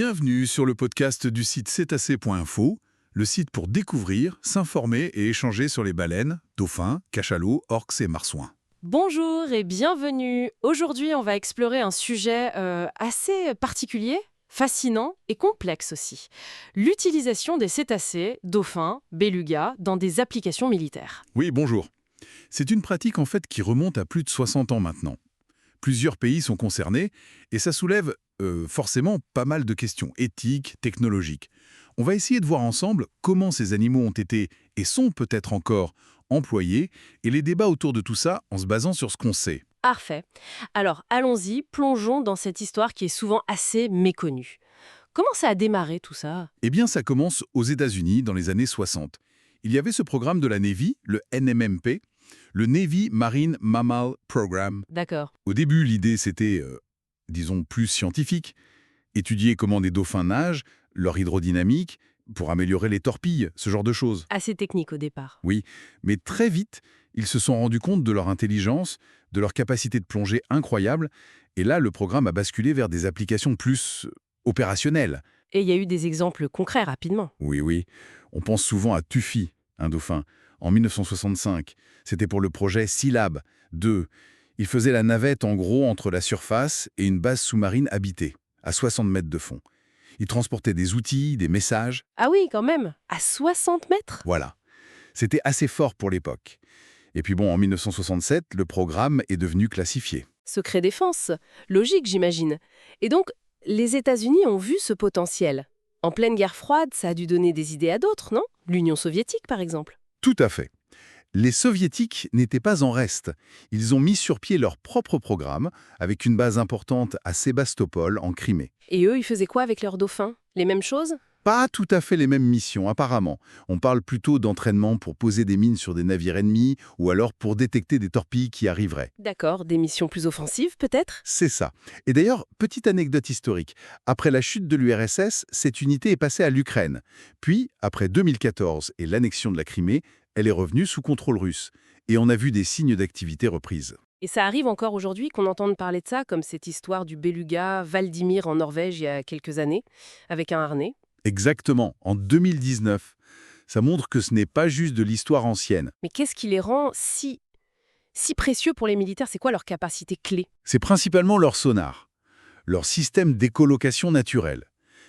Bienvenue sur le podcast du site cétacé.info, le site pour découvrir, s'informer et échanger sur les baleines, dauphins, cachalots, orques et marsouins. Bonjour et bienvenue. Aujourd'hui, on va explorer un sujet assez particulier, fascinant et complexe aussi. L'utilisation des cétacés, dauphins, belugas dans des applications militaires. Oui, bonjour. C'est une pratique en fait qui remonte à plus de 60 ans maintenant. Plusieurs pays sont concernés et ça soulève forcément pas mal de questions éthiques, technologiques. On va essayer de voir ensemble comment ces animaux ont été et sont peut-être encore employés et les débats autour de tout ça en se basant sur ce qu'on sait. Parfait. Alors, allons-y, plongeons dans cette histoire qui est souvent assez méconnue. Comment ça a démarré tout ça? Eh bien, ça commence aux États-Unis dans les années 60. Il y avait ce programme de la Navy, le NMMP, le Navy Marine Mammal Program. D'accord. Au début, l'idée, c'était, disons, plus scientifique. Étudier comment des dauphins nagent, leur hydrodynamique, pour améliorer les torpilles, ce genre de choses. Assez technique au départ. Oui, mais très vite, ils se sont rendus compte de leur intelligence, de leur capacité de plongée incroyable, et là, le programme a basculé vers des applications plus opérationnelles. Et il y a eu des exemples concrets rapidement. Oui, oui. On pense souvent à Tuffy, un dauphin. En 1965, c'était pour le projet Sealab 2. Il faisait la navette en gros entre la surface et une base sous-marine habitée, à 60 mètres de fond. Il transportait des outils, des messages. Ah oui, quand même. À 60 mètres? Voilà. C'était assez fort pour l'époque. Et puis bon, en 1967, le programme est devenu classifié. Secret défense. Logique, j'imagine. Et donc, les États-Unis ont vu ce potentiel. En pleine guerre froide, ça a dû donner des idées à d'autres, non? L'Union soviétique, par exemple. Tout à fait. Les Soviétiques n'étaient pas en reste. Ils ont mis sur pied leur propre programme, avec une base importante à Sébastopol, en Crimée. Et eux, ils faisaient quoi avec leurs dauphins? Les mêmes choses? Pas tout à fait les mêmes missions, apparemment. On parle plutôt d'entraînement pour poser des mines sur des navires ennemis, ou alors pour détecter des torpilles qui arriveraient. D'accord, des missions plus offensives, peut-être? C'est ça. Et d'ailleurs, petite anecdote historique. Après la chute de l'URSS, cette unité est passée à l'Ukraine. Puis, après 2014 et l'annexion de la Crimée, elle est revenue sous contrôle russe. Et on a vu des signes d'activité reprise. Et ça arrive encore aujourd'hui qu'on entende parler de ça, comme cette histoire du beluga Valdimir en Norvège il y a quelques années, avec un harnais. Exactement, en 2019. Ça montre que ce n'est pas juste de l'histoire ancienne. Mais qu'est-ce qui les rend si précieux pour les militaires? C'est quoi leur capacité clé? C'est principalement leur sonar, leur système d'écholocation naturelle.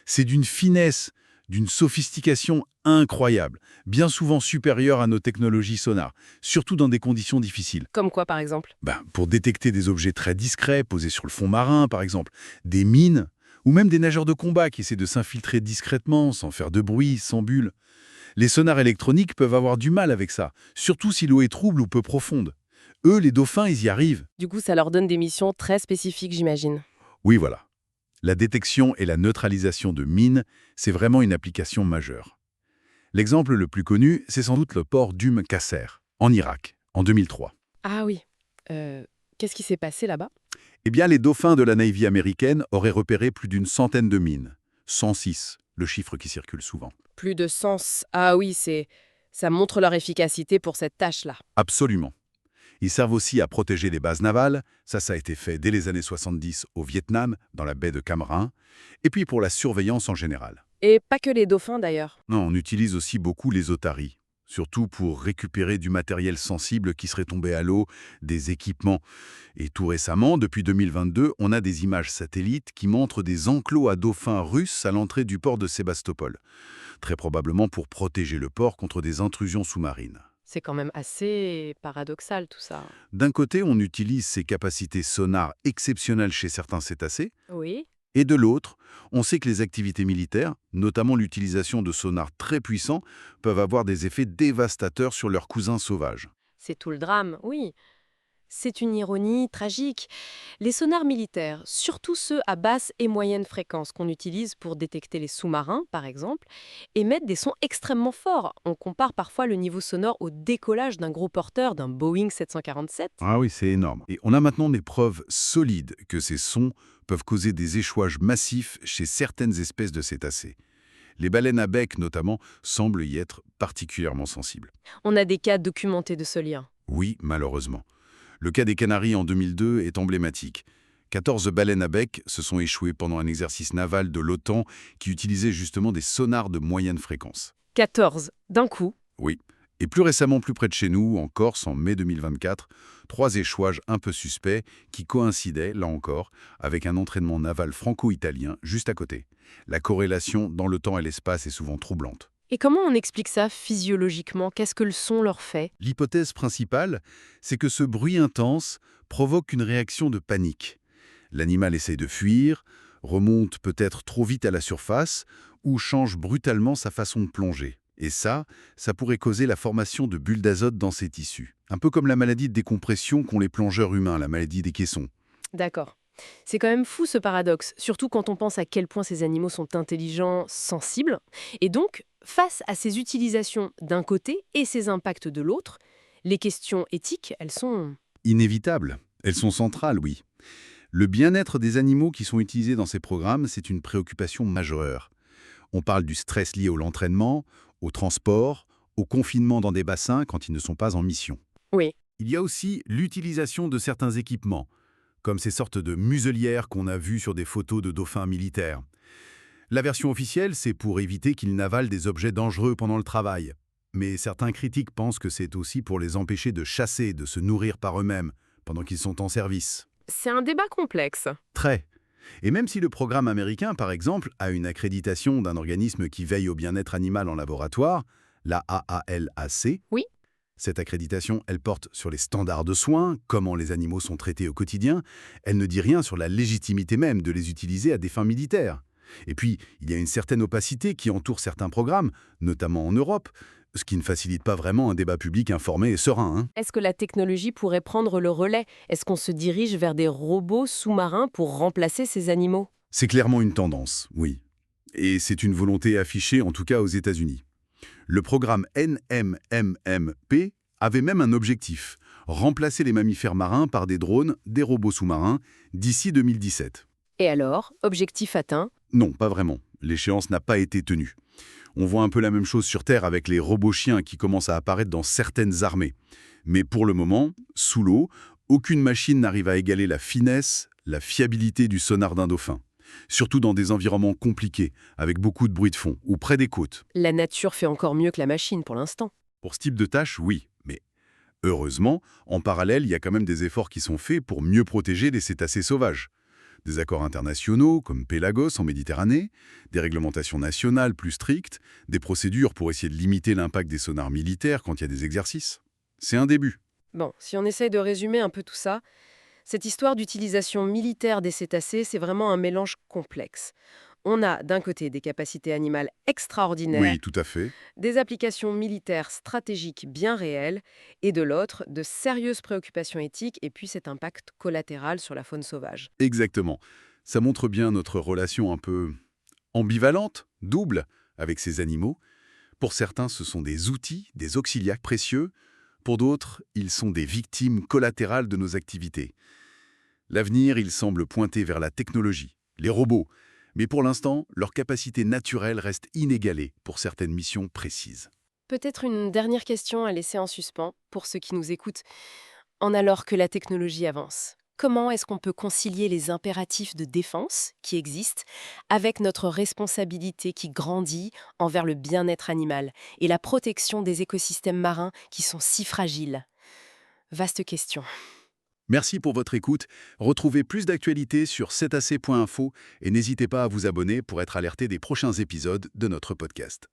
C'est d'une finesse, d'une sophistication incroyable, bien souvent supérieure à nos technologies sonars, surtout dans des conditions difficiles. Comme quoi, par exemple? Pour détecter des objets très discrets posés sur le fond marin, par exemple, des mines, ou même des nageurs de combat qui essaient de s'infiltrer discrètement, sans faire de bruit, sans bulle. Les sonars électroniques peuvent avoir du mal avec ça, surtout si l'eau est trouble ou peu profonde. Eux, les dauphins, ils y arrivent. Du coup, ça leur donne des missions très spécifiques, j'imagine. Oui, voilà. La détection et la neutralisation de mines, c'est vraiment une application majeure. L'exemple le plus connu, c'est sans doute le port d'Umm Qasser, en Irak, en 2003. Ah oui. Qu'est-ce qui s'est passé là-bas? Eh bien, les dauphins de la Navy américaine auraient repéré plus d'une centaine de mines. 106, le chiffre qui circule souvent. Plus de sens. Ah oui, ça montre leur efficacité pour cette tâche-là. Absolument. Ils servent aussi à protéger les bases navales, ça a été fait dès les années 70 au Vietnam, dans la baie de Cam Ranh, et puis pour la surveillance en général. Et pas que les dauphins, d'ailleurs. Non, on utilise aussi beaucoup les otaries, surtout pour récupérer du matériel sensible qui serait tombé à l'eau, des équipements. Et tout récemment, depuis 2022, on a des images satellites qui montrent des enclos à dauphins russes à l'entrée du port de Sébastopol, très probablement pour protéger le port contre des intrusions sous-marines. C'est quand même assez paradoxal, tout ça. D'un côté, on utilise ces capacités sonars exceptionnelles chez certains cétacés, Oui. et de l'autre, on sait que les activités militaires, notamment l'utilisation de sonars très puissants, peuvent avoir des effets dévastateurs sur leurs cousins sauvages. C'est tout le drame, oui. C'est une ironie tragique. Les sonars militaires, surtout ceux à basse et moyenne fréquence qu'on utilise pour détecter les sous-marins, par exemple, émettent des sons extrêmement forts. On compare parfois le niveau sonore au décollage d'un gros porteur d'un Boeing 747. Ah oui, c'est énorme. Et on a maintenant des preuves solides que ces sons peuvent causer des échouages massifs chez certaines espèces de cétacés. Les baleines à bec, notamment, semblent y être particulièrement sensibles. On a des cas documentés de ce lien. Oui, malheureusement. Le cas des Canaries en 2002 est emblématique. 14 baleines à bec se sont échouées pendant un exercice naval de l'OTAN qui utilisait justement des sonars de moyenne fréquence. 14, d'un coup. Oui. Et plus récemment, plus près de chez nous, en Corse, en mai 2024, 3 échouages un peu suspects qui coïncidaient, là encore, avec un entraînement naval franco-italien juste à côté. La corrélation dans le temps et l'espace est souvent troublante. Et comment on explique ça physiologiquement? Qu'est-ce que le son leur fait? L'hypothèse principale, c'est que ce bruit intense provoque une réaction de panique. L'animal essaye de fuir, remonte peut-être trop vite à la surface ou change brutalement sa façon de plonger. Et ça pourrait causer la formation de bulles d'azote dans ses tissus. Un peu comme la maladie de décompression qu'ont les plongeurs humains, la maladie des caissons. D'accord. C'est quand même fou ce paradoxe, surtout quand on pense à quel point ces animaux sont intelligents, sensibles. Et donc, face à ces utilisations d'un côté et ces impacts de l'autre, les questions éthiques, elles sont... Inévitables. Elles sont centrales, oui. Le bien-être des animaux qui sont utilisés dans ces programmes, c'est une préoccupation majeure. On parle du stress lié à l'entraînement, au transport, au confinement dans des bassins quand ils ne sont pas en mission. Oui, Il y a aussi l'utilisation de certains équipements, comme ces sortes de muselières qu'on a vues sur des photos de dauphins militaires. La version officielle, c'est pour éviter qu'ils n'avalent des objets dangereux pendant le travail. Mais certains critiques pensent que c'est aussi pour les empêcher de chasser, de se nourrir par eux-mêmes, pendant qu'ils sont en service. c'est un débat complexe. Très. Et même si le programme américain, par exemple, a une accréditation d'un organisme qui veille au bien-être animal en laboratoire, la AALAC, Oui. cette accréditation, elle porte sur les standards de soins, comment les animaux sont traités au quotidien, elle ne dit rien sur la légitimité même de les utiliser à des fins militaires. Et puis, il y a une certaine opacité qui entoure certains programmes, notamment en Europe, ce qui ne facilite pas vraiment un débat public informé et serein, hein. Est-ce que la technologie pourrait prendre le relais? Est-ce qu'on se dirige vers des robots sous-marins pour remplacer ces animaux? C'est clairement une tendance, oui. Et c'est une volonté affichée, en tout cas aux États-Unis. Le programme NMMMP avait même un objectif, remplacer les mammifères marins par des drones, des robots sous-marins, d'ici 2017. Et alors, objectif atteint? Non, pas vraiment. L'échéance n'a pas été tenue. On voit un peu la même chose sur Terre avec les robots chiens qui commencent à apparaître dans certaines armées. Mais pour le moment, sous l'eau, aucune machine n'arrive à égaler la finesse, la fiabilité du sonar d'un dauphin. Surtout dans des environnements compliqués, avec beaucoup de bruit de fond, ou près des côtes. La nature fait encore mieux que la machine pour l'instant. Pour ce type de tâche, oui, mais heureusement, en parallèle, il y a quand même des efforts qui sont faits pour mieux protéger les cétacés sauvages. Des accords internationaux, comme Pélagos en Méditerranée, des réglementations nationales plus strictes, des procédures pour essayer de limiter l'impact des sonars militaires quand il y a des exercices. C'est un début. Bon, si on essaye de résumer un peu tout ça, cette histoire d'utilisation militaire des cétacés, c'est vraiment un mélange complexe. On a d'un côté des capacités animales extraordinaires, Oui, tout à fait. des applications militaires stratégiques bien réelles, et de l'autre, de sérieuses préoccupations éthiques et puis cet impact collatéral sur la faune sauvage. Exactement. Ça montre bien notre relation un peu ambivalente, double, avec ces animaux. Pour certains, ce sont des outils, des auxiliaires précieux. Pour d'autres, ils sont des victimes collatérales de nos activités. L'avenir, il semble pointer vers la technologie, les robots. Mais pour l'instant, leur capacité naturelle reste inégalée pour certaines missions précises. Peut-être une dernière question à laisser en suspens pour ceux qui nous écoutent. En alors que la technologie avance, comment est-ce qu'on peut concilier les impératifs de défense qui existent avec notre responsabilité qui grandit envers le bien-être animal et la protection des écosystèmes marins qui sont si fragiles? Vaste question. Merci pour votre écoute. Retrouvez plus d'actualités sur cetac.info et n'hésitez pas à vous abonner pour être alerté des prochains épisodes de notre podcast.